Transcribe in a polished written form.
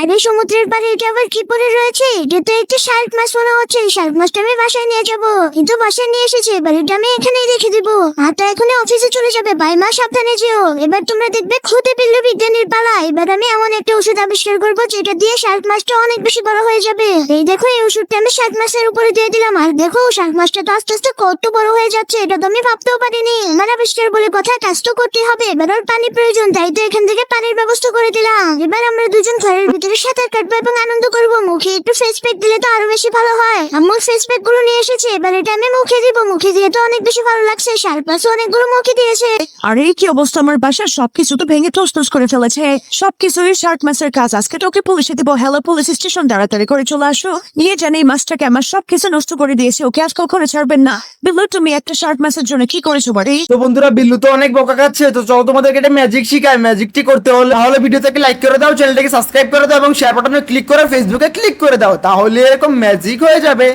আরে সমুদ্রের পাড়ে এটা আবার কি পড়ে রয়েছে? এটা তো একটা শার্ক মাছ মনে হচ্ছে। এই শার্ক মাছটা আমি বাসায় নিয়ে যাবো। কিন্তু বাসায় নিয়ে এসেছে, এবার এটা আমি এখানেই রেখে দিব। আর তা এখন অফিসে চলে যাবে। ভাই মা সাবধানে যেও। এবার তোমরা দেখবে খুদে বিল্লু বিজ্ঞানীর পালা। এবার আমি এমন একটা ওষুধ আবিষ্কার করবো যেটা দিয়ে শার্ক মাছটা অনেক বেশি বড় হয়ে যাবে। এই দেখো, এই ওষুধটা আমি শার্ক মাছের উপরে দিয়ে দিলাম। আর দেখো শার্ক মাছটা তো আস্তে আস্তে কত বড় হয়ে যাচ্ছে। এটা তো আমি ভাবতেও পারিনি। আমার আবিষ্কার বলে কথা, কাজ তো করতে হবে। এবার ওর পানি প্রয়োজন, তাই তো এখান থেকে পানির ব্যবস্থা করে দিলাম। এবার আমরা দুজন ঘরের ভিতরে সাঁতার কাটবো এবং আনন্দ করবো। মুখে একটু ফেস প্যাক দিলে তো আরো বেশি ভালো হয়। আম্মুর ফেস প্যাক গুলো নিয়ে এসেছে, এবার এটা আমি মুখে দিব। মুখে দিয়ে তো অনেক বেশি ভালো লাগছে। শার্ক মাছও অনেকগুলো মুখে দিয়েছে। আরে কি অবস্থা, আমার বাসার সবকিছু তো ভেঙে টস করে ফেলেছে। সবকিছুই শার্ক মাছের কাজ। আজকে তোকে পুলিশে দিব। হ্যালো পুলিশ স্টেশন, তাড়াতাড়ি করে চলে আসো। নিয়ে জানি এই মাছটাকে আমার সবকিছু নষ্ট করে দিয়েছে। ওকে আজকাল করে ছাড়বেন না। বিল্লু, তুমি একটা শার্ক মাছের জন্য কি করেছো বাড়ি? তো বন্ধুরা, বিল্লু তো অনেক বকা খাচ্ছে। তো চলো তোমাদেরকে একটা ম্যাজিক শিখাই। ম্যাজিকটি করতে হলে তাহলে ভিডিওটাকে লাইক করে দাও, চ্যানেলটাকে সাবস্ক্রাইব করে দাও এবং শেয়ার বাটনে ক্লিক করে ফেসবুকে ক্লিক করে দাও। তাহলে এরকম ম্যাজিক হয়ে যাবে।